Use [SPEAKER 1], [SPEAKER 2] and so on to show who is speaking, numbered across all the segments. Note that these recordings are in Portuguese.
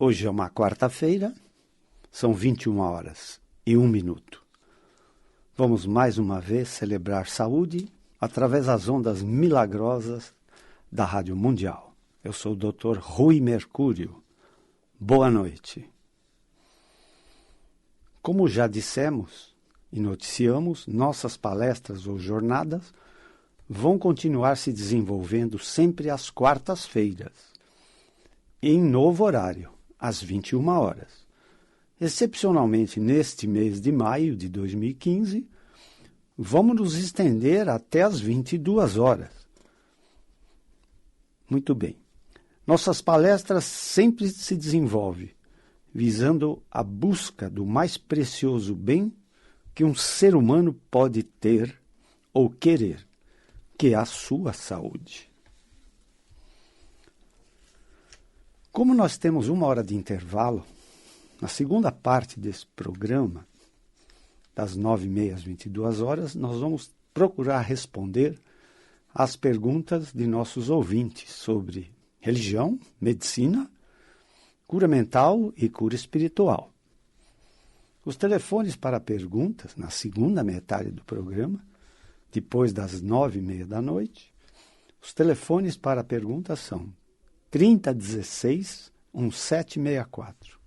[SPEAKER 1] Hoje é uma quarta-feira, são 21h01. Vamos mais uma vez celebrar saúde através das ondas milagrosas da Rádio Mundial. Eu sou o Dr. Rui Mercúrio. Boa noite. Como já dissemos e noticiamos, nossas palestras ou jornadas vão continuar se desenvolvendo sempre às quartas-feiras, em novo horário, às 21h. Excepcionalmente, neste mês de maio de 2015, vamos nos estender até às 22h. Muito bem. Nossas palestras sempre se desenvolvem visando a busca do mais precioso bem que um ser humano pode ter ou querer, que é a sua saúde. Como nós temos 1 hora de intervalo, na segunda parte desse programa, das 9h30 às 22h, nós vamos procurar responder às perguntas de nossos ouvintes sobre religião, medicina, cura mental e cura espiritual. Os telefones para perguntas, na segunda metade do programa, depois das 9h30, os telefones para perguntas são 3016 1764.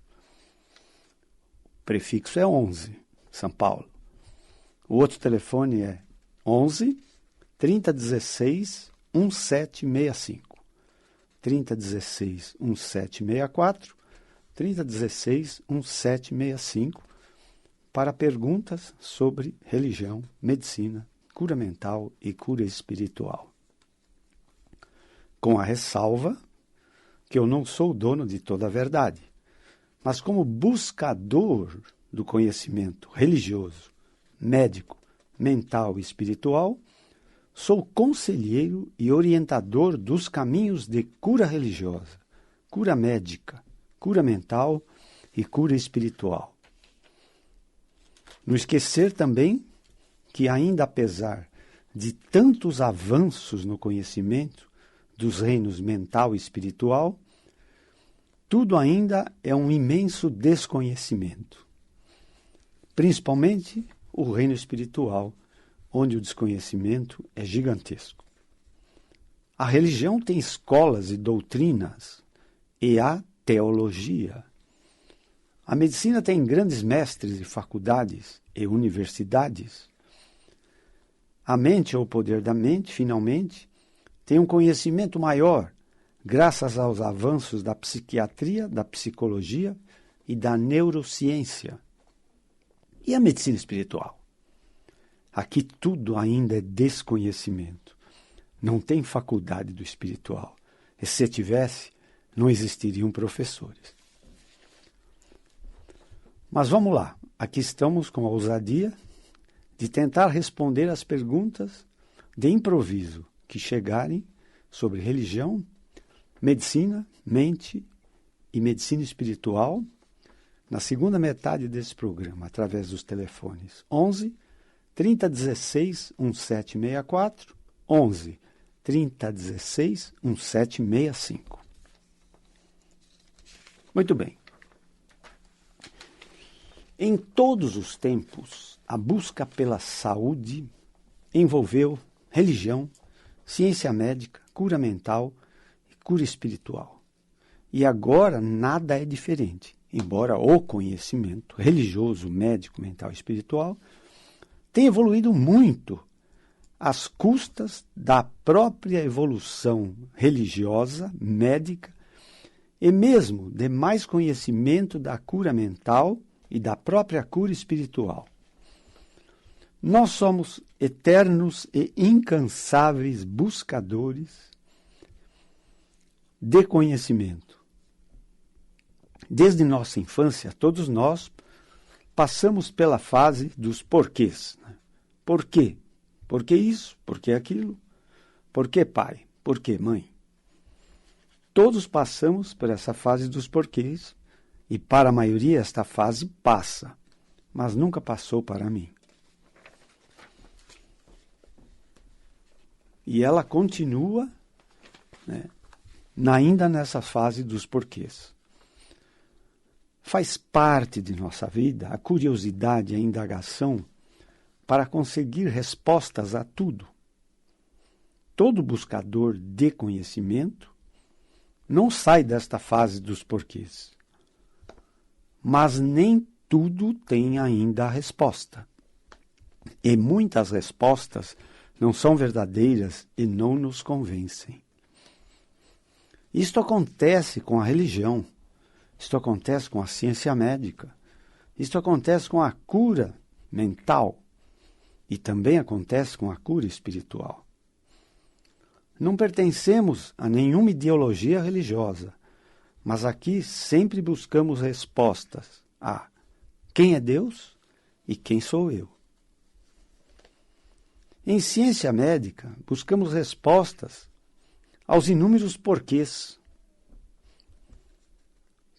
[SPEAKER 1] O prefixo é 11, São Paulo. O outro telefone é 11 3016 1765. 3016 1764, 3016 1765, para perguntas sobre religião, medicina, cura mental e cura espiritual. Com a ressalva que eu não sou o dono de toda a verdade, mas como buscador do conhecimento religioso, médico, mental e espiritual, sou conselheiro e orientador dos caminhos de cura religiosa, cura médica, cura mental e cura espiritual. Não esquecer também que, ainda apesar de tantos avanços no conhecimento dos reinos mental e espiritual, tudo ainda é um imenso desconhecimento. Principalmente o reino espiritual, onde o desconhecimento é gigantesco. A religião tem escolas e doutrinas, e há teologia. A medicina tem grandes mestres e faculdades e universidades. A mente, ou o poder da mente, finalmente, tem um conhecimento maior, graças aos avanços da psiquiatria, da psicologia e da neurociência. E a medicina espiritual? Aqui tudo ainda é desconhecimento. Não tem faculdade do espiritual. E se tivesse, não existiriam professores. Mas vamos lá. Aqui estamos com a ousadia de tentar responder às perguntas de improviso que chegarem sobre religião, medicina, mente e medicina espiritual na segunda metade desse programa, através dos telefones 11 3016 1764, 11 3016 1765. Muito bem. Em todos os tempos, a busca pela saúde envolveu religião, ciência médica, cura mental e cura espiritual. E agora nada é diferente, embora o conhecimento religioso, médico, mental e espiritual tem evoluído muito às custas da própria evolução religiosa, médica e mesmo de mais conhecimento da cura mental e da própria cura espiritual. Nós somos eternos e incansáveis buscadores de conhecimento. Desde nossa infância, todos nós passamos pela fase dos porquês. Por quê? Por que isso? Por que aquilo? Por que pai? Por que mãe? Todos passamos por essa fase dos porquês e para a maioria esta fase passa, mas nunca passou para mim. E ela continua, ainda nessa fase dos porquês. Faz parte de nossa vida a curiosidade e a indagação para conseguir respostas a tudo. Todo buscador de conhecimento não sai desta fase dos porquês. Mas nem tudo tem ainda a resposta. E muitas respostas não são verdadeiras e não nos convencem. Isto acontece com a religião, isto acontece com a ciência médica, isto acontece com a cura mental e também acontece com a cura espiritual. Não pertencemos a nenhuma ideologia religiosa, mas aqui sempre buscamos respostas a quem é Deus e quem sou eu. Em ciência médica, buscamos respostas aos inúmeros porquês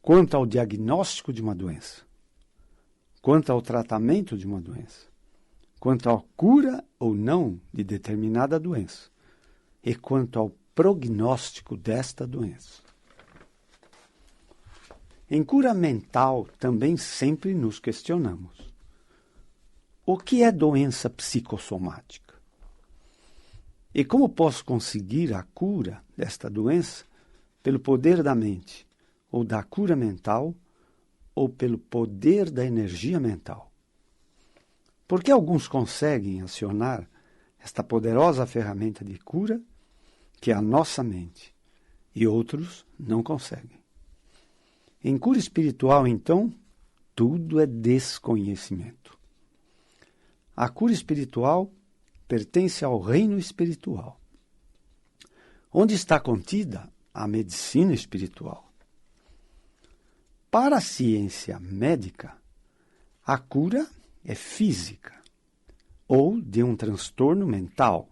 [SPEAKER 1] quanto ao diagnóstico de uma doença, quanto ao tratamento de uma doença, quanto à cura ou não de determinada doença e quanto ao prognóstico desta doença. Em cura mental também sempre nos questionamos. O que é doença psicossomática? E como posso conseguir a cura desta doença pelo poder da mente, ou da cura mental, ou pelo poder da energia mental? Por que alguns conseguem acionar esta poderosa ferramenta de cura, que é a nossa mente, e outros não conseguem? Em cura espiritual, então, tudo é desconhecimento. A cura espiritual pertence ao reino espiritual, onde está contida a medicina espiritual. Para a ciência médica, a cura é física ou de um transtorno mental.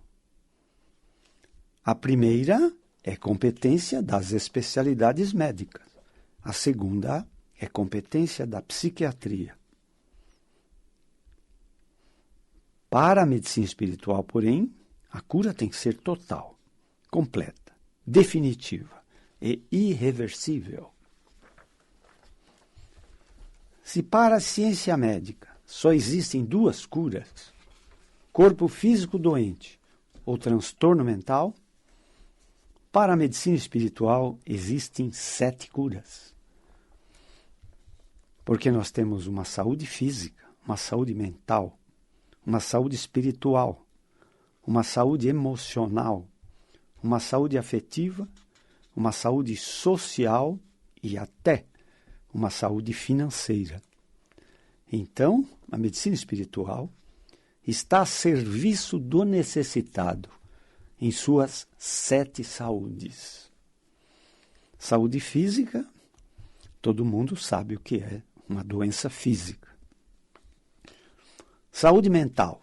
[SPEAKER 1] A primeira é competência das especialidades médicas. A segunda é competência da psiquiatria. Para a medicina espiritual, porém, a cura tem que ser total, completa, definitiva e irreversível. Se para a ciência médica só existem duas curas, corpo físico doente ou transtorno mental, para a medicina espiritual existem 7 curas. Porque nós temos uma saúde física, uma saúde mental, uma saúde espiritual, uma saúde emocional, uma saúde afetiva, uma saúde social e até uma saúde financeira. Então, a medicina espiritual está a serviço do necessitado em suas 7 saúdes. Saúde física, todo mundo sabe o que é uma doença física. Saúde mental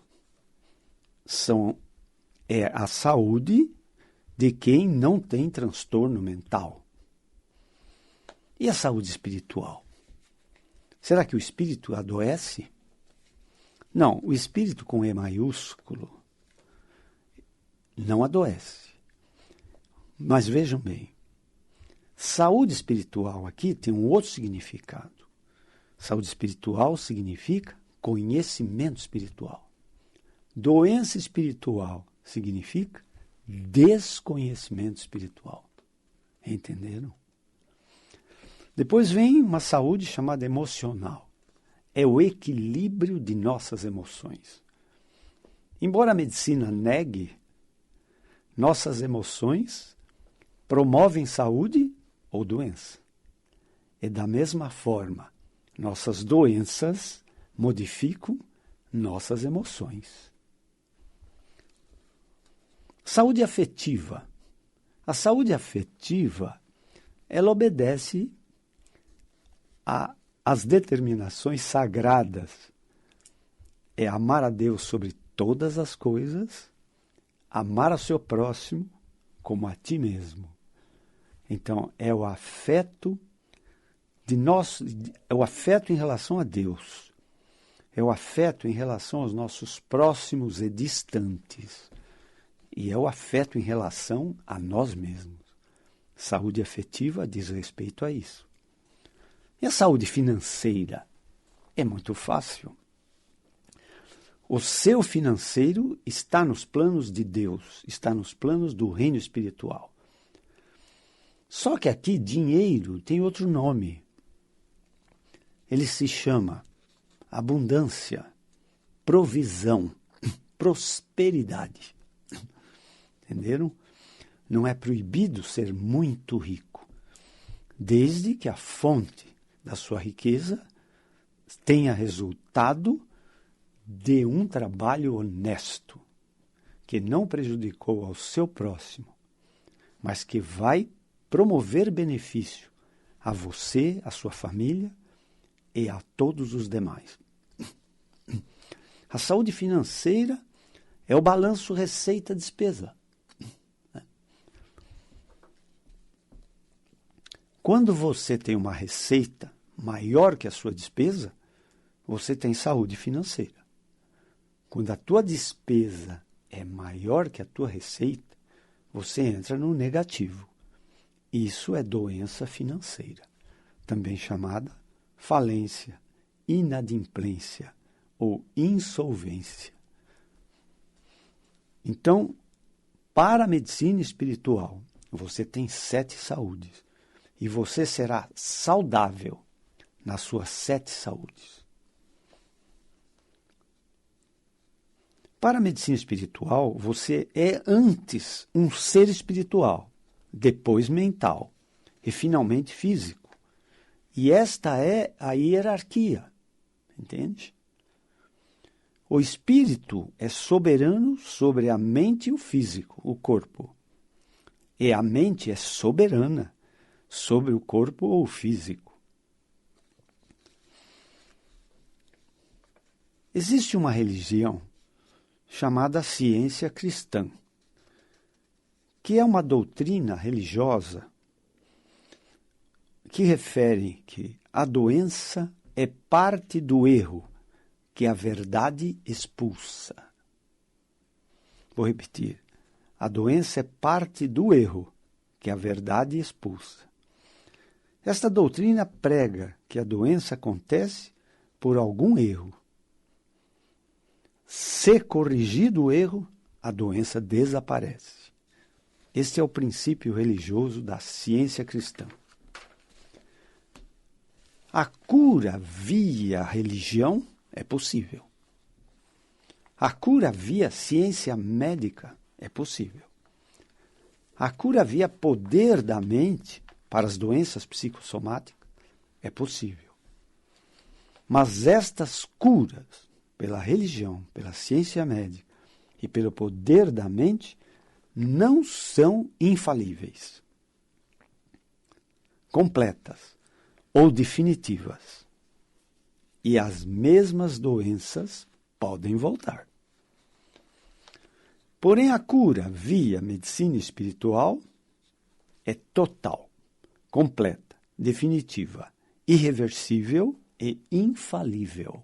[SPEAKER 1] é a saúde de quem não tem transtorno mental. E a saúde espiritual? Será que o espírito adoece? Não, o espírito com E maiúsculo não adoece. Mas vejam bem, saúde espiritual aqui tem um outro significado. Saúde espiritual significa conhecimento espiritual. Doença espiritual significa desconhecimento espiritual. Entenderam? Depois vem uma saúde chamada emocional. É o equilíbrio de nossas emoções. Embora a medicina negue, nossas emoções promovem saúde ou doença. E da mesma forma, nossas doenças modificam nossas emoções. Saúde afetiva. A saúde afetiva, ela obedece às determinações sagradas. É amar a Deus sobre todas as coisas, amar ao seu próximo como a ti mesmo. Então, é o afeto é o afeto em relação a Deus. É o afeto em relação aos nossos próximos e distantes. E é o afeto em relação a nós mesmos. Saúde afetiva diz respeito a isso. E a saúde financeira? É muito fácil. O seu financeiro está nos planos de Deus, está nos planos do reino espiritual. Só que aqui dinheiro tem outro nome. Ele se chama abundância, provisão, prosperidade. Entenderam? Não é proibido ser muito rico, desde que a fonte da sua riqueza tenha resultado de um trabalho honesto, que não prejudicou ao seu próximo, mas que vai promover benefício a você, a sua família e a todos os demais. A saúde financeira é o balanço receita-despesa. Quando você tem uma receita maior que a sua despesa, você tem saúde financeira. Quando a tua despesa é maior que a tua receita, você entra no negativo. Isso é doença financeira, também chamada falência, inadimplência ou insolvência. Então, para a medicina espiritual, você tem 7 saúdes. E você será saudável nas suas 7 saúdes. Para a medicina espiritual, você é antes um ser espiritual, depois mental e finalmente físico. E esta é a hierarquia, entende? O espírito é soberano sobre a mente e o físico, o corpo. E a mente é soberana sobre o corpo ou o físico. Existe uma religião chamada ciência cristã, que é uma doutrina religiosa que refere que a doença é parte do erro que a verdade expulsa. Vou repetir. A doença é parte do erro que a verdade expulsa. Esta doutrina prega que a doença acontece por algum erro. Se corrigido o erro, a doença desaparece. Este é o princípio religioso da ciência cristã. A cura via religião é possível. A cura via ciência médica é possível. A cura via poder da mente para as doenças psicossomáticas é possível. Mas estas curas, pela religião, pela ciência médica e pelo poder da mente, não são infalíveis, completas ou definitivas. E as mesmas doenças podem voltar. Porém, a cura via medicina espiritual é total, completa, definitiva, irreversível e infalível.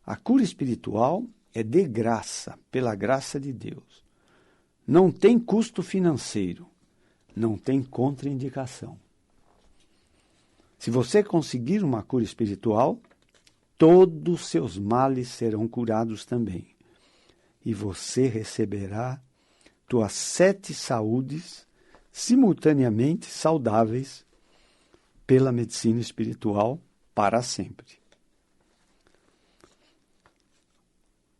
[SPEAKER 1] A cura espiritual é de graça, pela graça de Deus. Não tem custo financeiro, não tem contraindicação. Se você conseguir uma cura espiritual, todos os seus males serão curados também. E você receberá tuas 7 saúdes simultaneamente saudáveis pela medicina espiritual para sempre.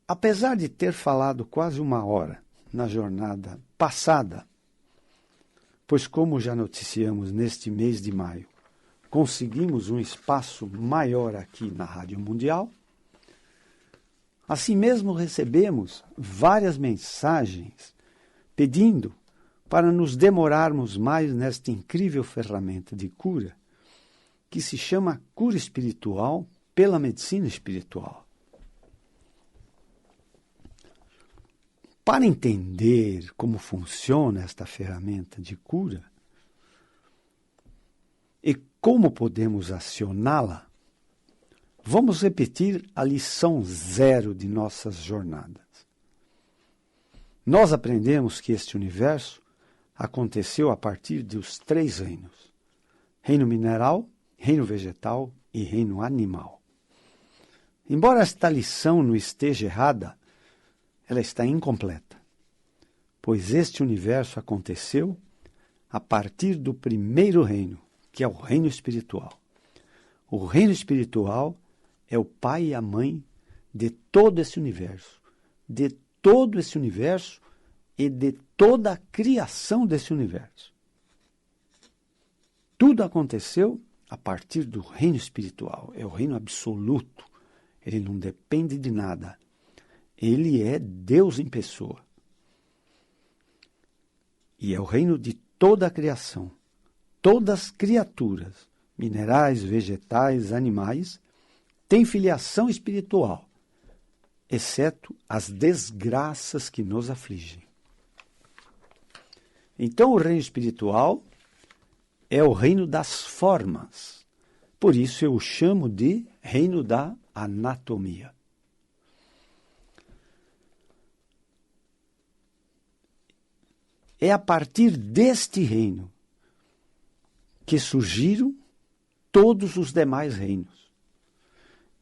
[SPEAKER 1] Apesar de ter falado quase 1 hora na jornada passada, pois como já noticiamos neste mês de maio, conseguimos um espaço maior aqui na Rádio Mundial, assim mesmo recebemos várias mensagens pedindo para nos demorarmos mais nesta incrível ferramenta de cura, que se chama cura espiritual pela medicina espiritual. Para entender como funciona esta ferramenta de cura e como podemos acioná-la, vamos repetir a lição 0 de nossas jornadas. Nós aprendemos que este universo aconteceu a partir dos 3 reinos: reino mineral, reino vegetal e reino animal. Embora esta lição não esteja errada, ela está incompleta, pois este universo aconteceu a partir do primeiro reino, que é o reino espiritual. O reino espiritual é o pai e a mãe de todo esse universo, e de toda a criação desse universo. Tudo aconteceu a partir do reino espiritual, é o reino absoluto. Ele não depende de nada. Ele é Deus em pessoa. E é o reino de toda a criação. Todas as criaturas, minerais, vegetais, animais, têm filiação espiritual, exceto as desgraças que nos afligem. Então, o reino espiritual é o reino das formas. Por isso eu o chamo de reino da anatomia. É a partir deste reino que surgiram todos os demais reinos.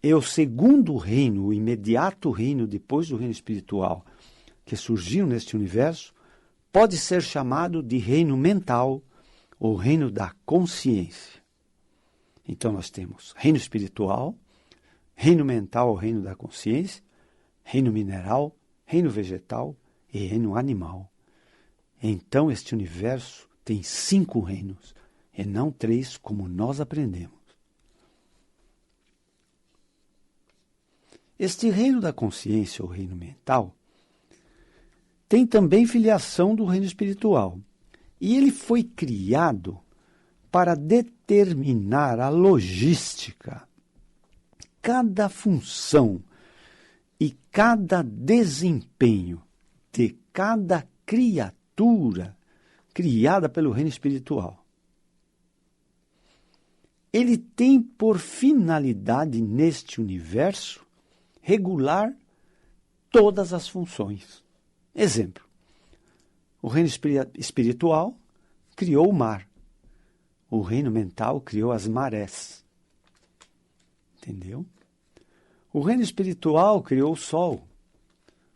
[SPEAKER 1] É o segundo reino, o imediato reino depois do reino espiritual, que surgiu neste universo, pode ser chamado de reino mental ou reino da consciência. Então nós temos reino espiritual, reino mental ou reino da consciência, reino mineral, reino vegetal e reino animal. Então este universo tem 5 reinos, e não 3 como nós aprendemos. Este reino da consciência ou reino mental tem também filiação do reino espiritual. E ele foi criado para determinar a logística, cada função e cada desempenho de cada criatura criada pelo reino espiritual. Ele tem por finalidade neste universo regular todas as funções. Exemplo, o reino espiritual criou o mar. O reino mental criou as marés. Entendeu? O reino espiritual criou o sol.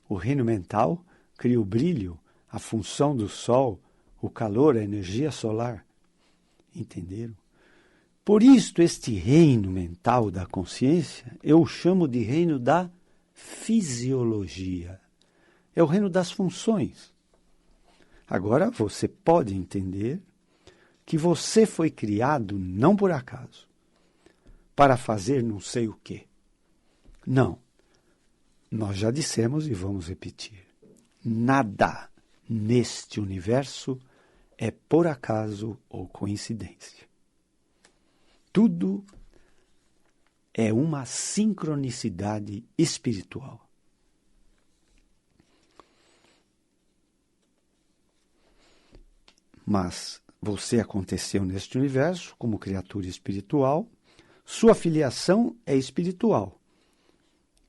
[SPEAKER 1] O reino mental criou o brilho, a função do sol, o calor, a energia solar. Entenderam? Por isso, este reino mental da consciência, eu o chamo de reino da fisiologia. É o reino das funções. Agora, você pode entender que você foi criado não por acaso, para fazer não sei o quê. Não. Nós já dissemos e vamos repetir. Nada neste universo é por acaso ou coincidência. Tudo é uma sincronicidade espiritual. Mas você aconteceu neste universo como criatura espiritual, sua filiação é espiritual.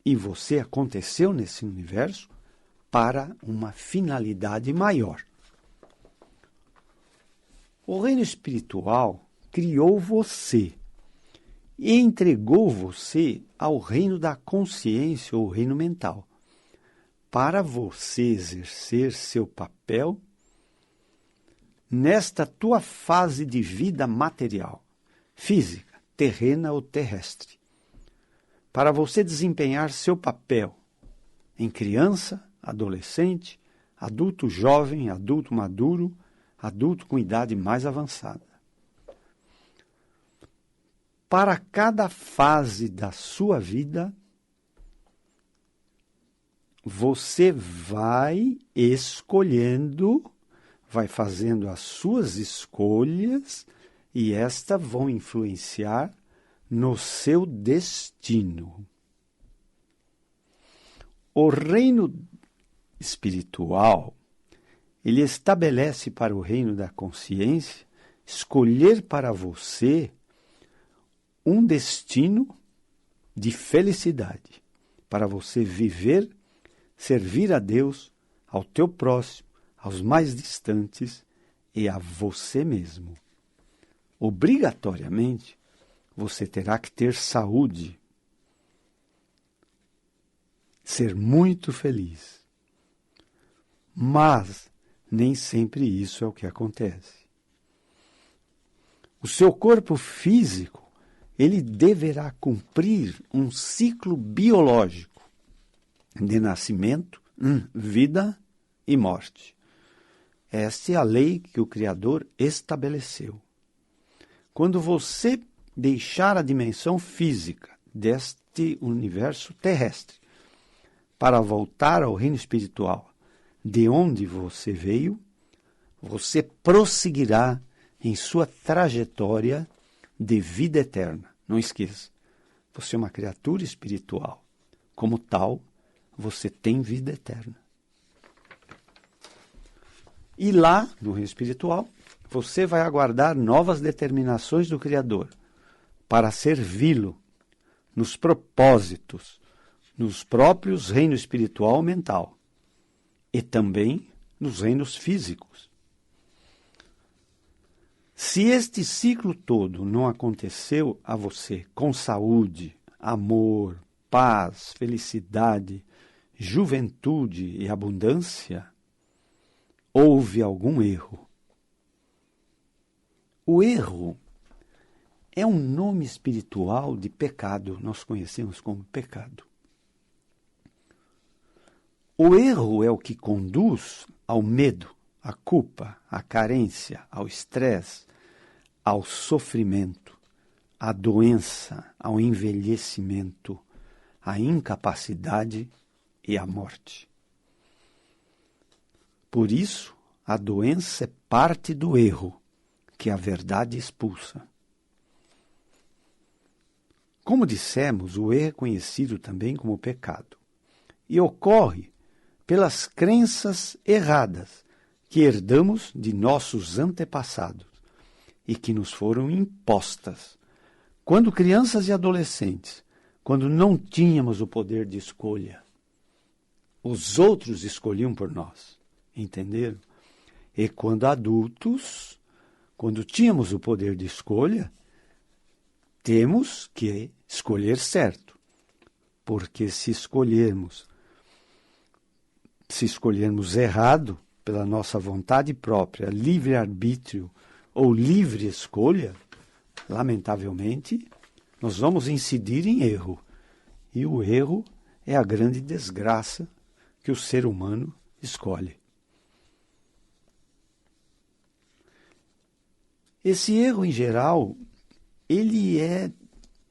[SPEAKER 1] E você aconteceu nesse universo para uma finalidade maior. O reino espiritual criou você e entregou você ao reino da consciência ou reino mental, para você exercer seu papel nesta tua fase de vida material, física, terrena ou terrestre, para você desempenhar seu papel em criança, adolescente, adulto jovem, adulto maduro, adulto com idade mais avançada. Para cada fase da sua vida, você vai escolhendo, vai fazendo as suas escolhas e estas vão influenciar no seu destino. O reino espiritual, ele estabelece para o reino da consciência escolher para você um destino de felicidade, para você viver, servir a Deus, ao teu próximo, aos mais distantes e a você mesmo. Obrigatoriamente, você terá que ter saúde, ser muito feliz. Mas nem sempre isso é o que acontece. O seu corpo físico, ele deverá cumprir um ciclo biológico de nascimento, vida e morte. Esta é a lei que o Criador estabeleceu. Quando você deixar a dimensão física deste universo terrestre para voltar ao reino espiritual, de onde você veio, você prosseguirá em sua trajetória de vida eterna. Não esqueça, você é uma criatura espiritual. Como tal, você tem vida eterna. E lá, no reino espiritual, você vai aguardar novas determinações do Criador para servi-lo nos propósitos, nos próprios reinos espiritual e mental, e também nos reinos físicos. Se este ciclo todo não aconteceu a você com saúde, amor, paz, felicidade, juventude e abundância, houve algum erro. O erro é um nome espiritual de pecado, nós conhecemos como pecado. O erro é o que conduz ao medo, à culpa, à carência, ao estresse, ao sofrimento, à doença, ao envelhecimento, à incapacidade e à morte. Por isso, a doença é parte do erro que a verdade expulsa. Como dissemos, o erro é conhecido também como pecado e ocorre pelas crenças erradas que herdamos de nossos antepassados e que nos foram impostas quando crianças e adolescentes, quando não tínhamos o poder de escolha. Os outros escolhiam por nós, entenderam? E quando adultos, quando tínhamos o poder de escolha, temos que escolher certo, porque se escolhermos errado, pela nossa vontade própria, livre-arbítrio ou livre escolha, lamentavelmente, nós vamos incidir em erro. E o erro é a grande desgraça que o ser humano escolhe. Esse erro, em geral, ele é...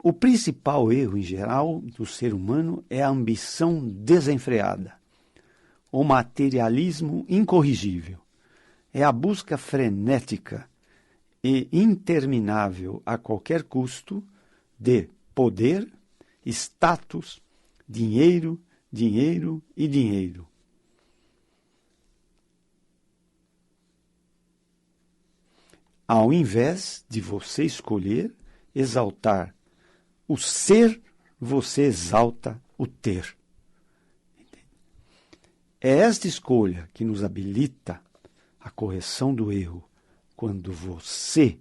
[SPEAKER 1] O principal erro, em geral, do ser humano é a ambição desenfreada. O materialismo incorrigível. É a busca frenética e interminável a qualquer custo de poder, status, dinheiro, dinheiro e dinheiro. Ao invés de você escolher exaltar o ser, você exalta o ter. É esta escolha que nos habilita a correção do erro, quando você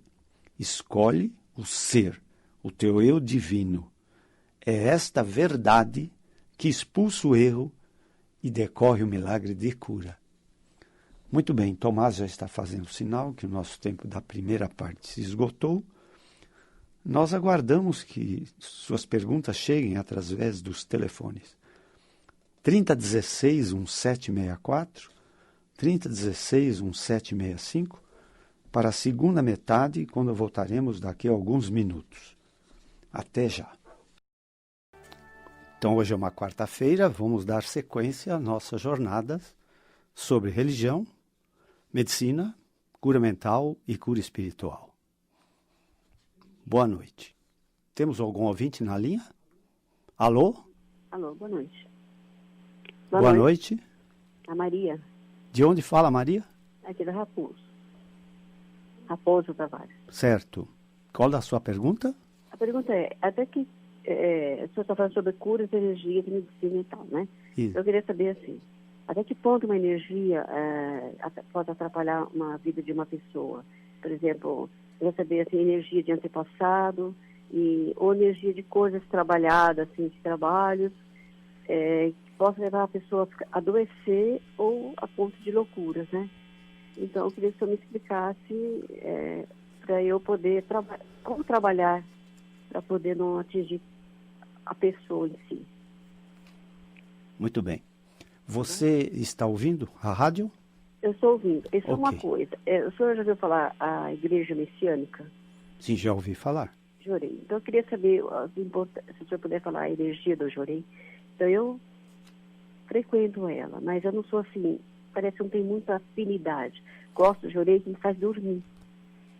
[SPEAKER 1] escolhe o ser, o teu eu divino. É esta verdade que expulsa o erro e decorre o milagre de cura. Muito bem, Tomás já está fazendo sinal que o nosso tempo da primeira parte se esgotou. Nós aguardamos que suas perguntas cheguem através dos telefones 3016-1764, 3016-1765, para a segunda metade, quando voltaremos daqui a alguns minutos. Até já. Então, hoje é uma quarta-feira, vamos dar sequência às nossas jornadas sobre religião, medicina, cura mental e cura espiritual. Boa noite. Temos algum ouvinte na linha? Alô?
[SPEAKER 2] Alô, boa noite.
[SPEAKER 1] Boa noite.
[SPEAKER 2] A Maria.
[SPEAKER 1] De onde fala, Maria?
[SPEAKER 2] Aqui da Raposo. Raposo Tavares.
[SPEAKER 1] Certo. Qual da sua pergunta?
[SPEAKER 2] A pergunta é, até que a senhora está falando sobre curas, energias, medicina e tal, né?
[SPEAKER 1] Isso.
[SPEAKER 2] Eu queria saber assim, até que ponto uma energia pode atrapalhar uma vida de uma pessoa? Por exemplo, eu queria saber assim, energia de antepassado ou energia de coisas trabalhadas, assim, de trabalhos, que possa levar a pessoa a adoecer ou a ponto de loucuras, né? Então, eu queria que você me explicasse para eu poder como trabalhar para poder não atingir a pessoa em si.
[SPEAKER 1] Muito bem. Você está ouvindo a rádio?
[SPEAKER 2] Eu estou ouvindo. Isso é
[SPEAKER 1] Ok.
[SPEAKER 2] uma coisa. O senhor já ouviu falar a Igreja Messiânica?
[SPEAKER 1] Sim, já ouvi falar.
[SPEAKER 2] Jorei. Então, eu queria saber se o senhor puder falar a energia do Jorei. Então, eu frequento ela, mas eu não sou assim, parece que não tem muita afinidade. Gosto do Jorei, que me faz dormir.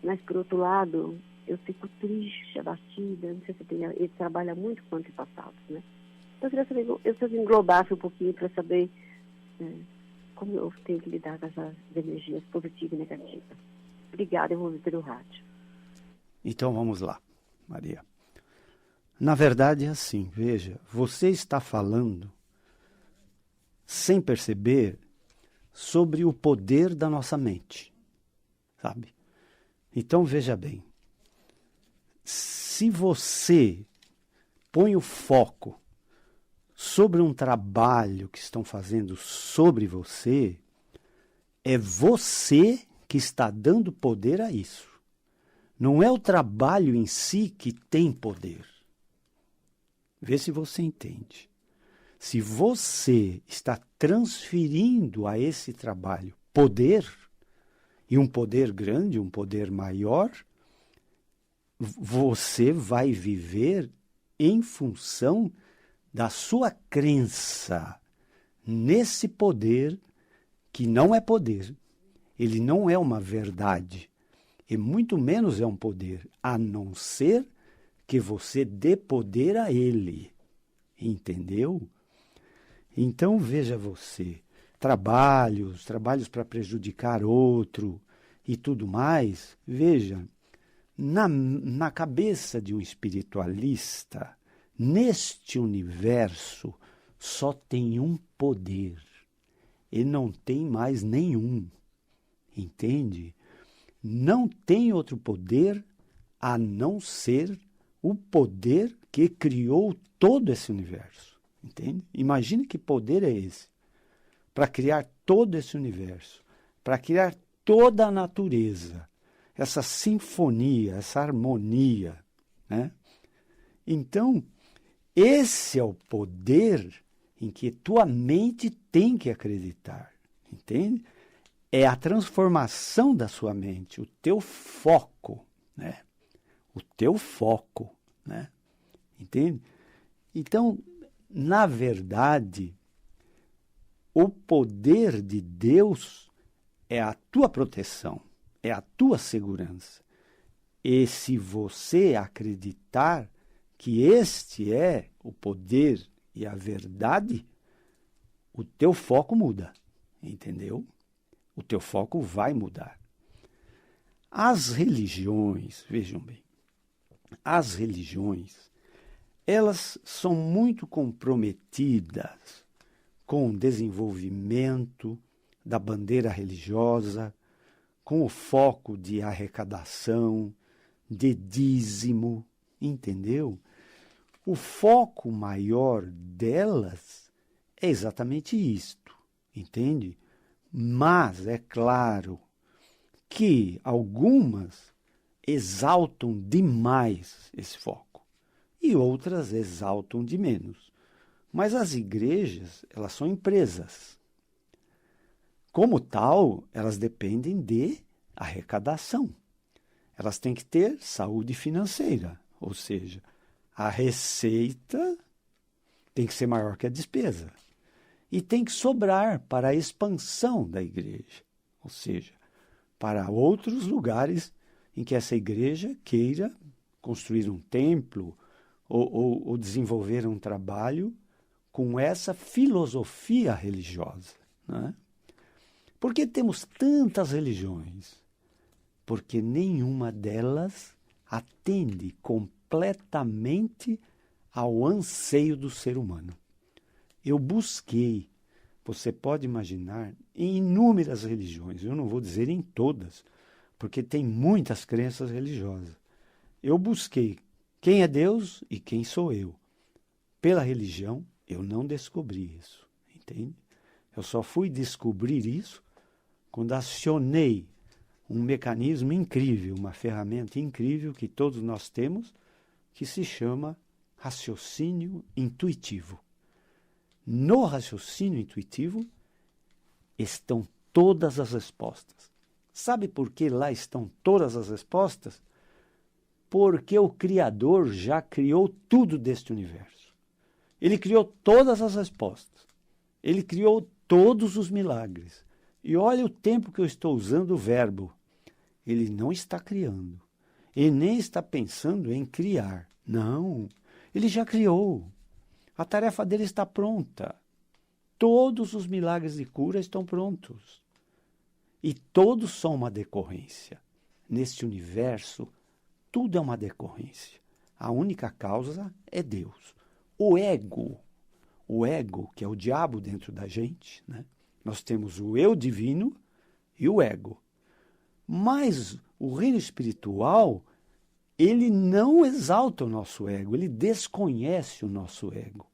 [SPEAKER 2] Mas, por outro lado, eu fico triste, abatida. Não sei se ele trabalha muito com antepassados, né? Então, eu queria saber, se eu englobasse um pouquinho para saber como eu tenho que lidar com essas energias positivas e negativas. Obrigada, eu vou ouvir pelo rádio.
[SPEAKER 1] Então vamos lá, Maria. Na verdade é assim, veja, você está falando, sem perceber, sobre o poder da nossa mente, sabe? Então veja bem, se você põe o foco sobre um trabalho que estão fazendo sobre você, é você que está dando poder a isso. Não é o trabalho em si que tem poder. Vê se você entende. Se você está transferindo a esse trabalho poder, e um poder grande, um poder maior, você vai viver em função da sua crença nesse poder que não é poder. Ele não é uma verdade. E muito menos é um poder, a não ser que você dê poder a ele. Entendeu? Então, veja você, trabalhos para prejudicar outro e tudo mais, veja, na cabeça de um espiritualista, neste universo, só tem um poder e não tem mais nenhum. Entende? Não tem outro poder a não ser o poder que criou todo esse universo. Entende? Imagine que poder é esse para criar todo esse universo, para criar toda a natureza, essa sinfonia, essa harmonia, né? Então, esse é o poder em que tua mente tem que acreditar, entende? É a transformação da sua mente, o teu foco, né? O teu foco, né? Entende? Então, na verdade, o poder de Deus é a tua proteção, é a tua segurança. E se você acreditar que este é o poder e a verdade, o teu foco muda, entendeu? O teu foco vai mudar. As religiões, vejam bem, as religiões, elas são muito comprometidas com o desenvolvimento da bandeira religiosa, com o foco de arrecadação, de dízimo, entendeu? O foco maior delas é exatamente isto, entende? Mas é claro que algumas exaltam demais esse foco e outras exaltam de menos. Mas as igrejas, elas são empresas. Como tal, elas dependem de arrecadação. Elas têm que ter saúde financeira, ou seja, a receita tem que ser maior que a despesa. E tem que sobrar para a expansão da igreja, ou seja, para outros lugares em que essa igreja queira construir um templo ou desenvolver um trabalho com essa filosofia religiosa, né? Por que temos tantas religiões? Porque nenhuma delas atende completamente ao anseio do ser humano. Eu busquei, você pode imaginar, em inúmeras religiões, eu não vou dizer em todas, porque tem muitas crenças religiosas. Eu busquei Quem é Deus e quem sou eu? Pela religião, eu não descobri isso, entende? Eu só fui descobrir isso quando acionei um mecanismo incrível, uma ferramenta incrível que todos nós temos, que se chama raciocínio intuitivo. No raciocínio intuitivo estão todas as respostas. Sabe por que lá estão todas as respostas? Porque o Criador já criou tudo deste universo. Ele criou todas as respostas. Ele criou todos os milagres. E olha o tempo que eu estou usando o verbo. Ele não está criando. Ele nem está pensando em criar. Não. Ele já criou. A tarefa dele está pronta. Todos os milagres de cura estão prontos. E todos são uma decorrência. Neste universo, tudo é uma decorrência. A única causa é Deus. O ego, que é o diabo dentro da gente, né? Nós temos o eu divino e o ego. Mas o reino espiritual, ele não exalta o nosso ego, ele desconhece o nosso ego.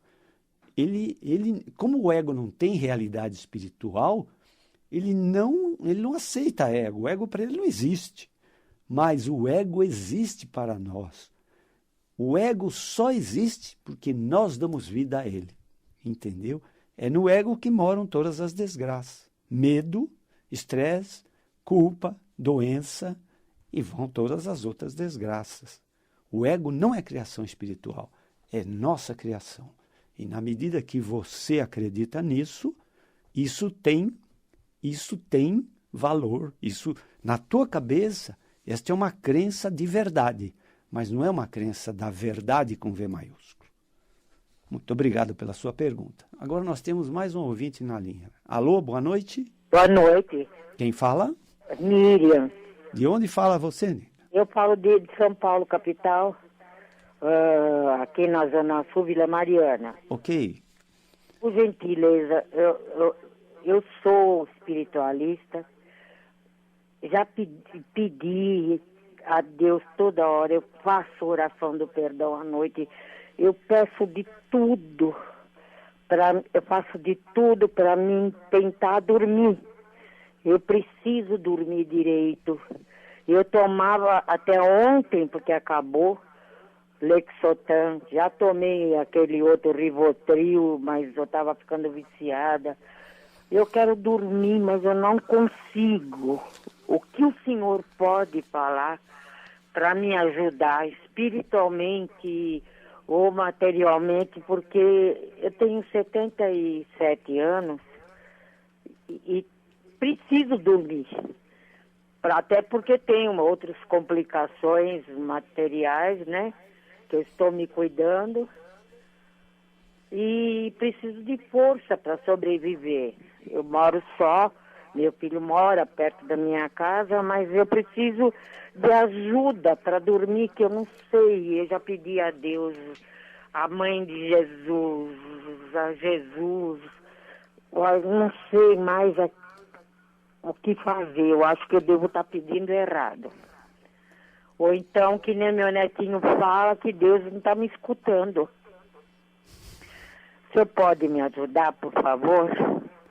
[SPEAKER 1] Como o ego não tem realidade espiritual, ele não aceita ego. O ego para ele não existe. Mas o ego existe para nós. O ego só existe porque nós damos vida a ele. Entendeu? É no ego que moram todas as desgraças. Medo, estresse, culpa, doença e vão todas as outras desgraças. O ego não é criação espiritual, é nossa criação. E na medida que você acredita nisso, isso tem valor. Isso, na tua cabeça, esta é uma crença de verdade, mas não é uma crença da verdade com V maiúsculo. Muito obrigado pela sua pergunta. Agora nós temos mais um ouvinte na linha. Alô, boa noite.
[SPEAKER 3] Boa noite.
[SPEAKER 1] Quem fala?
[SPEAKER 3] Miriam.
[SPEAKER 1] De onde fala você, Nina?
[SPEAKER 3] Eu falo de São Paulo, capital, aqui na Zona Sul, Vila Mariana.
[SPEAKER 1] Ok.
[SPEAKER 3] Por gentileza, eu sou espiritualista, já pedi a Deus toda hora, eu faço oração do perdão à noite, eu peço de tudo, eu faço de tudo para mim tentar dormir. Eu preciso dormir direito. Eu tomava até ontem, porque acabou, Lexotan, já tomei aquele outro Rivotril, mas eu estava ficando viciada. Eu quero dormir, mas eu não consigo. O que o senhor pode falar para me ajudar espiritualmente ou materialmente? Porque eu tenho 77 anos e preciso dormir. Até porque tenho outras complicações materiais, né? Que eu estou me cuidando. E preciso de força para sobreviver. Eu moro só, meu filho mora perto da minha casa, mas eu preciso de ajuda para dormir, que eu não sei. Eu já pedi a Deus, a mãe de Jesus, a Jesus. Eu não sei mais o que fazer. Eu acho que eu devo estar pedindo errado. Ou então, que nem meu netinho fala, que Deus não está me escutando. O senhor pode me ajudar, por favor?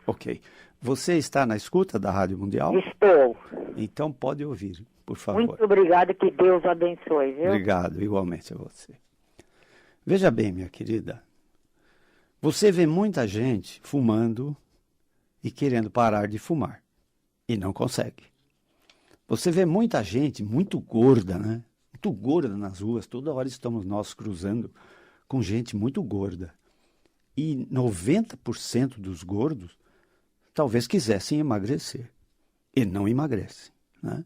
[SPEAKER 1] Ok. Você está na escuta da Rádio Mundial?
[SPEAKER 3] Estou.
[SPEAKER 1] Então pode ouvir, por favor.
[SPEAKER 3] Muito obrigada, que Deus abençoe, viu?
[SPEAKER 1] Obrigado, igualmente a você. Veja bem, minha querida, você vê muita gente fumando e querendo parar de fumar e não consegue. Você vê muita gente muito gorda, né? Muito gorda nas ruas, toda hora estamos nós cruzando com gente muito gorda. E 90% dos gordos talvez quisessem emagrecer e não emagrecem, né?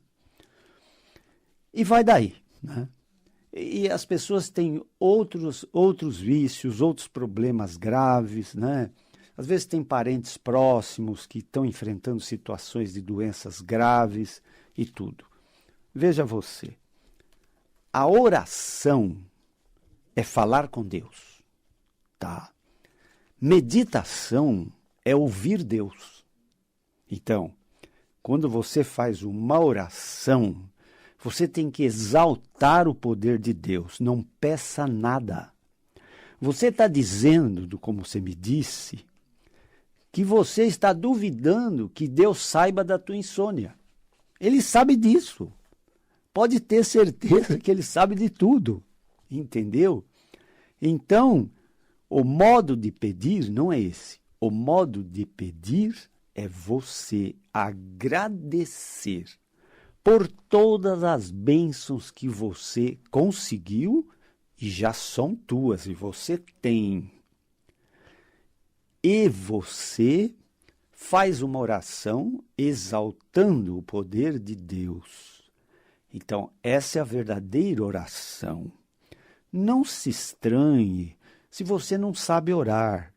[SPEAKER 1] E vai daí, né? E as pessoas têm outros vícios, outros problemas graves, né? Às vezes tem parentes próximos que estão enfrentando situações de doenças graves e tudo. Veja você, a oração é falar com Deus, tá? Meditação é ouvir Deus. Então, quando você faz uma oração, Você tem que exaltar o poder de Deus. Não peça nada. Você está dizendo, como você me disse, que você está duvidando que Deus saiba da tua insônia. Ele sabe disso. Pode ter certeza que ele sabe de tudo. Entendeu? Então, o modo de pedir não é esse. O modo de pedir é você agradecer por todas as bênçãos que você conseguiu e já são tuas, e você tem. E você faz uma oração exaltando o poder de Deus. Então, essa é a verdadeira oração. Não se estranhe se você não sabe orar.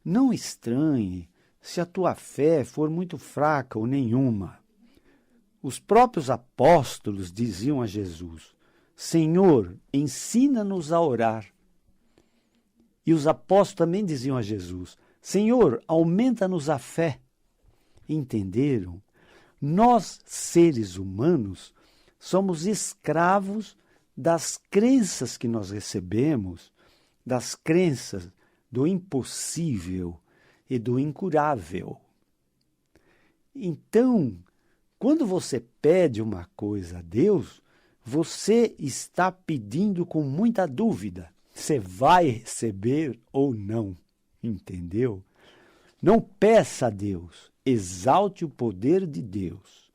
[SPEAKER 1] Não estranhe se a tua fé for muito fraca ou nenhuma. Os próprios apóstolos diziam a Jesus: Senhor, ensina-nos a orar. E os apóstolos também diziam a Jesus: Senhor, aumenta-nos a fé. Entenderam? Nós, seres humanos, somos escravos das crenças que nós recebemos, das crenças do impossível e do incurável. Então, quando você pede uma coisa a Deus, você está pedindo com muita dúvida. Você vai receber ou não, entendeu? Não peça a Deus, exalte o poder de Deus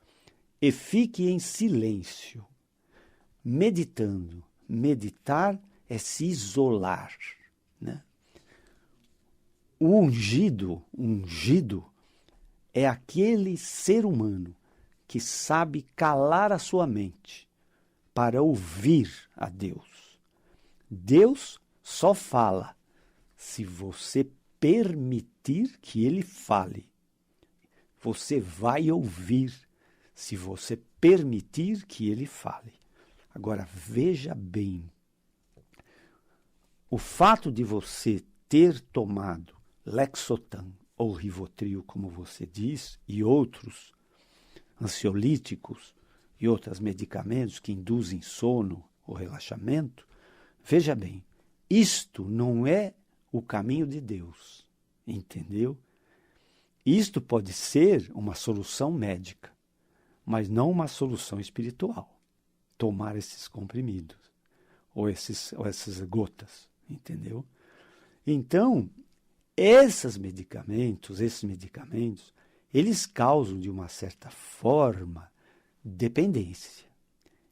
[SPEAKER 1] e fique em silêncio, meditando. Meditar é se isolar, né? O ungido é aquele ser humano que sabe calar a sua mente para ouvir a Deus. Deus só fala se você permitir que ele fale. Você vai ouvir se você permitir que ele fale. Agora, veja bem, o fato de você ter tomado Lexotan ou Rivotril, como você diz, e outros ansiolíticos e outros medicamentos que induzem sono ou relaxamento, veja bem, isto não é o caminho de Deus, entendeu? Isto pode ser uma solução médica, mas não uma solução espiritual. Tomar esses comprimidos ou essas gotas, entendeu? Então, esses medicamentos, eles causam, de uma certa forma, dependência.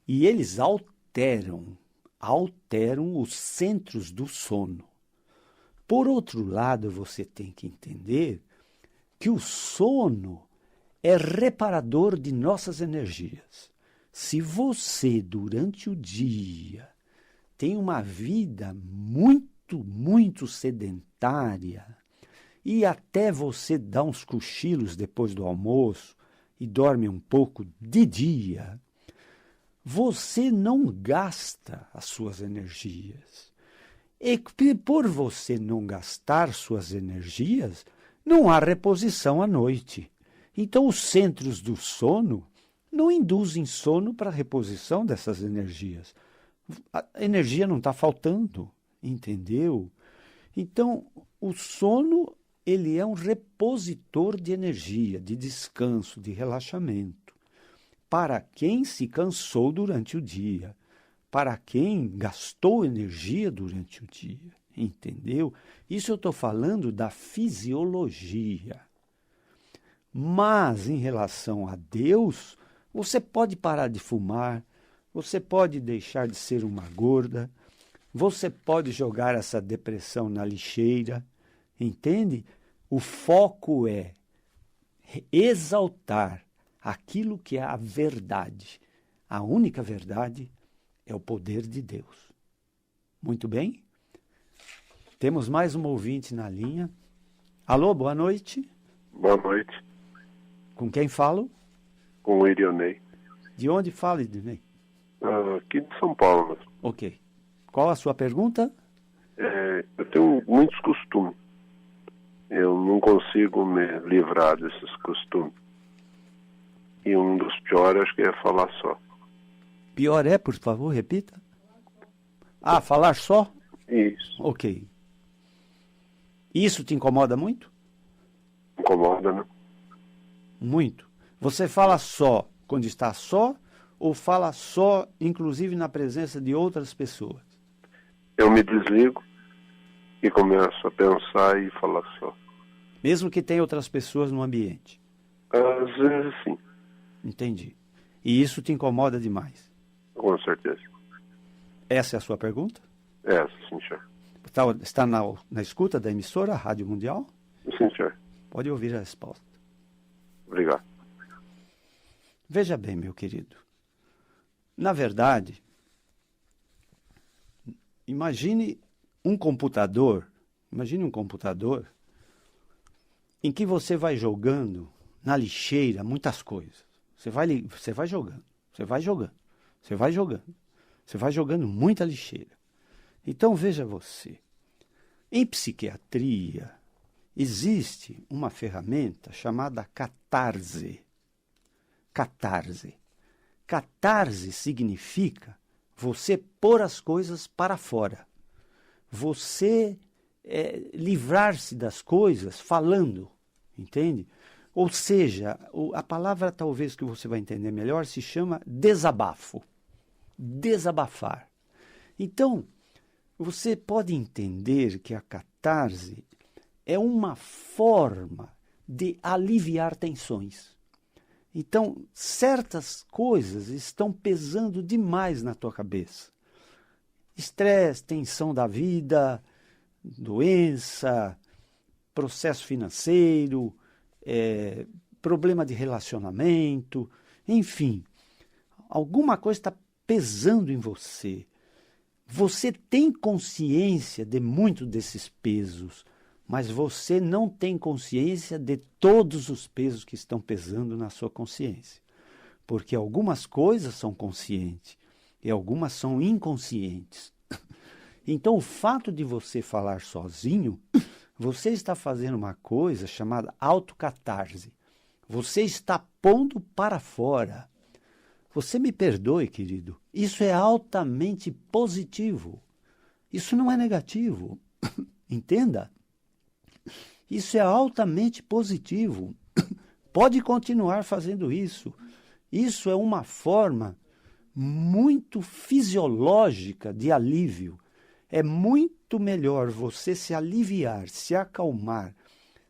[SPEAKER 1] E eles alteram os centros do sono. Por outro lado, você tem que entender que o sono é reparador de nossas energias. Se você, durante o dia, tem uma vida muito sedentária e até você dá uns cochilos depois do almoço e dorme um pouco de dia, você não gasta as suas energias. E por você não gastar suas energias, não há reposição à noite. Então, os centros do sono não induzem sono para a reposição dessas energias. A energia não está faltando, entendeu? Então, o sono, ele é um repositor de energia, de descanso, de relaxamento. Para quem se cansou durante o dia, para quem gastou energia durante o dia, entendeu? Isso eu estou falando da fisiologia. Mas, em relação a Deus, você pode parar de fumar, você pode deixar de ser uma gorda, você pode jogar essa depressão na lixeira, entende? O foco é exaltar aquilo que é a verdade. A única verdade é o poder de Deus. Muito bem? Temos mais um ouvinte na linha. Alô, boa noite.
[SPEAKER 4] Boa noite.
[SPEAKER 1] Com quem falo?
[SPEAKER 4] Com o Irionei.
[SPEAKER 1] De onde fala, Irionei?
[SPEAKER 4] Aqui de São Paulo.
[SPEAKER 1] Ok. Qual a sua pergunta?
[SPEAKER 4] Eu tenho muitos costumes. Eu não consigo me livrar desses costumes. E um dos piores, acho que é falar só.
[SPEAKER 1] Pior é, por favor, repita. Ah, falar só?
[SPEAKER 4] Isso.
[SPEAKER 1] Ok. Isso te incomoda muito?
[SPEAKER 4] Incomoda, né?
[SPEAKER 1] Muito. Você fala só quando está só ou fala só, inclusive, na presença de outras pessoas?
[SPEAKER 4] Eu me desligo e começo a pensar e falar só.
[SPEAKER 1] Mesmo que tenha outras pessoas no ambiente?
[SPEAKER 4] Às vezes, sim.
[SPEAKER 1] Entendi. E isso te incomoda demais?
[SPEAKER 4] Com certeza.
[SPEAKER 1] Essa é a sua pergunta?
[SPEAKER 4] Sim, senhor.
[SPEAKER 1] Está na escuta da emissora Rádio Mundial?
[SPEAKER 4] Sim, senhor.
[SPEAKER 1] Pode ouvir a resposta.
[SPEAKER 4] Obrigado.
[SPEAKER 1] Veja bem, meu querido. Na verdade, imagine um computador em que você vai jogando na lixeira muitas coisas. Você vai jogando muita lixeira. Então veja você, em psiquiatria existe uma ferramenta chamada catarse. Catarse. Catarse significa você pôr as coisas para fora. Você livrar-se das coisas falando, entende? Ou seja, a palavra talvez que você vai entender melhor se chama desabafo. Desabafar. Então, você pode entender que a catarse é uma forma de aliviar tensões. Então, certas coisas estão pesando demais na tua cabeça. Estresse, tensão da vida, doença, processo financeiro, problema de relacionamento, enfim, alguma coisa está pesando em você. Você tem consciência de muitos desses pesos, mas você não tem consciência de todos os pesos que estão pesando na sua consciência. Porque algumas coisas são conscientes e algumas são inconscientes. Então, o fato de você falar sozinho, você está fazendo uma coisa chamada autocatarse. Você está pondo para fora. Você me perdoe, querido, isso é altamente positivo. Isso não é negativo. Entenda? Isso é altamente positivo. Pode continuar fazendo isso. Isso é uma forma muito fisiológica de alívio. É muito melhor você se aliviar, se acalmar,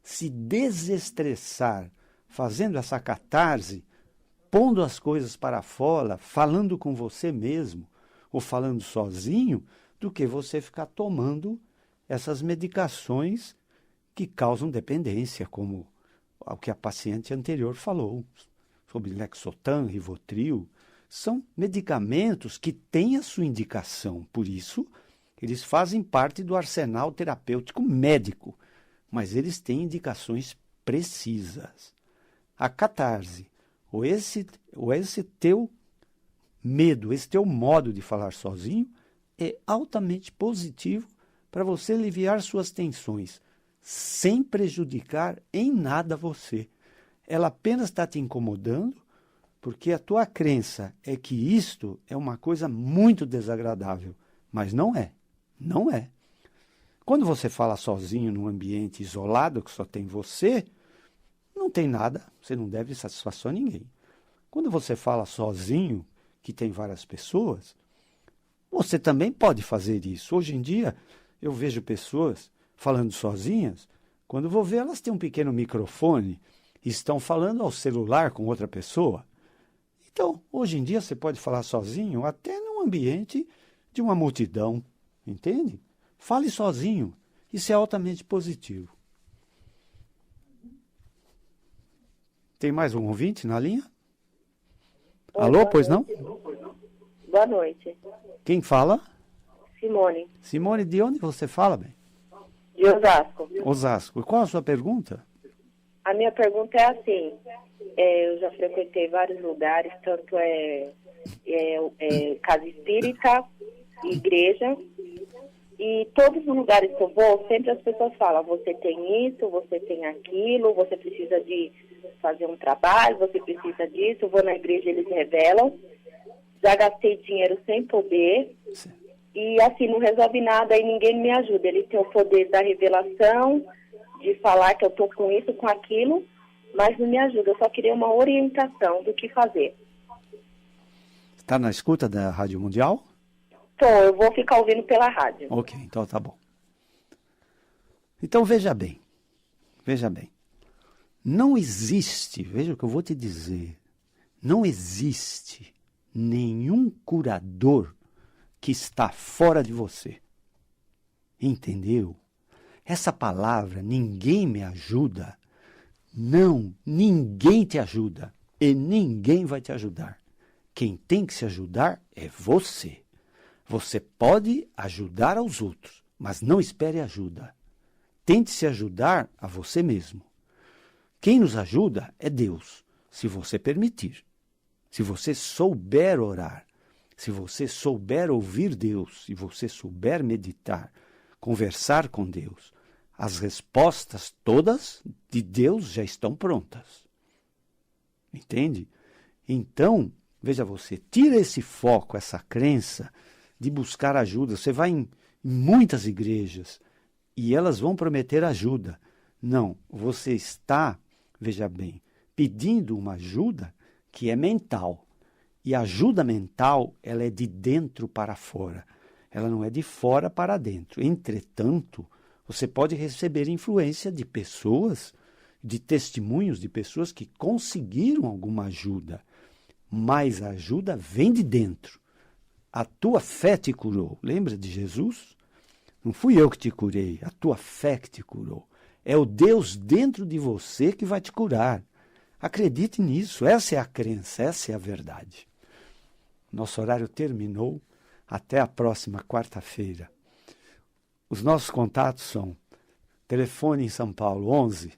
[SPEAKER 1] se desestressar, fazendo essa catarse, pondo as coisas para fora, falando com você mesmo ou falando sozinho, do que você ficar tomando essas medicações que causam dependência, como o que a paciente anterior falou, sobre Lexotan, Rivotril. São medicamentos que têm a sua indicação, por isso eles fazem parte do arsenal terapêutico médico, mas eles têm indicações precisas. A catarse, ou esse teu medo, esse teu modo de falar sozinho, é altamente positivo para você aliviar suas tensões, sem prejudicar em nada você. Ela apenas está te incomodando porque a tua crença é que isto é uma coisa muito desagradável, mas não é. Não é. Quando você fala sozinho num ambiente isolado, que só tem você, não tem nada, você não deve satisfação a ninguém. Quando você fala sozinho, que tem várias pessoas, você também pode fazer isso. Hoje em dia, eu vejo pessoas falando sozinhas, quando vou ver, elas têm um pequeno microfone e estão falando ao celular com outra pessoa. Então, hoje em dia, você pode falar sozinho até num ambiente de uma multidão, entende? Fale sozinho. Isso é altamente positivo. Tem mais um ouvinte na linha?
[SPEAKER 5] Oi,
[SPEAKER 1] alô, pois não?
[SPEAKER 5] Boa noite.
[SPEAKER 1] Quem fala?
[SPEAKER 5] Simone,
[SPEAKER 1] Simone, de onde você fala, bem?
[SPEAKER 5] de Osasco.
[SPEAKER 1] Osasco. E qual a sua pergunta?
[SPEAKER 5] A minha pergunta é assim, eu já frequentei vários lugares, tanto casa espírita, igreja, e todos os lugares que eu vou, sempre as pessoas falam, você tem isso, você tem aquilo, você precisa de fazer um trabalho, você precisa disso, eu vou na igreja, eles revelam. já gastei dinheiro sem poder.
[SPEAKER 1] Sim.
[SPEAKER 5] E assim, não resolve nada e ninguém me ajuda. Ele tem o poder da revelação, de falar que eu estou com isso, com aquilo, mas não me ajuda. Eu só queria uma orientação do que fazer.
[SPEAKER 1] Está na escuta da Rádio Mundial?
[SPEAKER 5] Eu vou ficar ouvindo pela rádio.
[SPEAKER 1] Ok, então tá bom. Então veja bem. Não existe, veja o que eu vou te dizer, não existe nenhum curador que está fora de você. Entendeu? Essa palavra, ninguém me ajuda, não, ninguém te ajuda e ninguém vai te ajudar. Quem tem que se ajudar é você. Você pode ajudar aos outros, mas não espere ajuda. Tente se ajudar a você mesmo. Quem nos ajuda é Deus, se você permitir. Se você souber orar, se você souber ouvir Deus, se você souber meditar, conversar com Deus, as respostas todas de Deus já estão prontas. Entende? Então, veja você, tira esse foco, essa crença de buscar ajuda. Você vai em muitas igrejas e elas vão prometer ajuda. Não, você está, veja bem, pedindo uma ajuda que é mental. E a ajuda mental, ela é de dentro para fora. Ela não é de fora para dentro. Entretanto, você pode receber influência de pessoas, de testemunhos de pessoas que conseguiram alguma ajuda. Mas a ajuda vem de dentro. A tua fé te curou. Lembra de Jesus? Não fui eu que te curei, a tua fé que te curou. É o Deus dentro de você que vai te curar. Acredite nisso, essa é a crença, essa é a verdade. Nosso horário terminou. Até a próxima quarta-feira. Os nossos contatos são telefone em São Paulo 11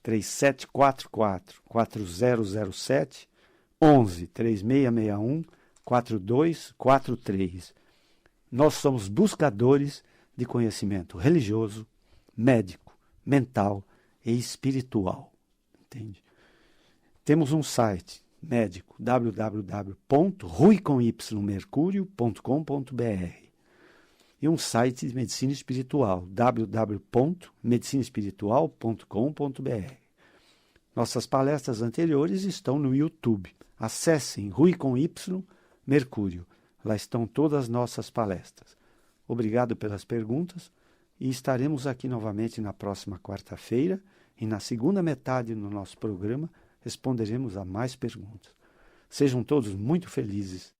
[SPEAKER 1] 3744 4007, 11 3661 4243. Nós somos buscadores de conhecimento religioso, médico, mental e espiritual. Entende? Temos um site médico, www.ruicomymercurio.com.br, e um site de medicina espiritual, www.medicinaespiritual.com.br. Nossas palestras anteriores estão no YouTube. Acessem Rui com Y Mercúrio. Lá estão todas as nossas palestras. Obrigado pelas perguntas e estaremos aqui novamente na próxima quarta-feira e na segunda metade do nosso programa responderemos a mais perguntas. Sejam todos muito felizes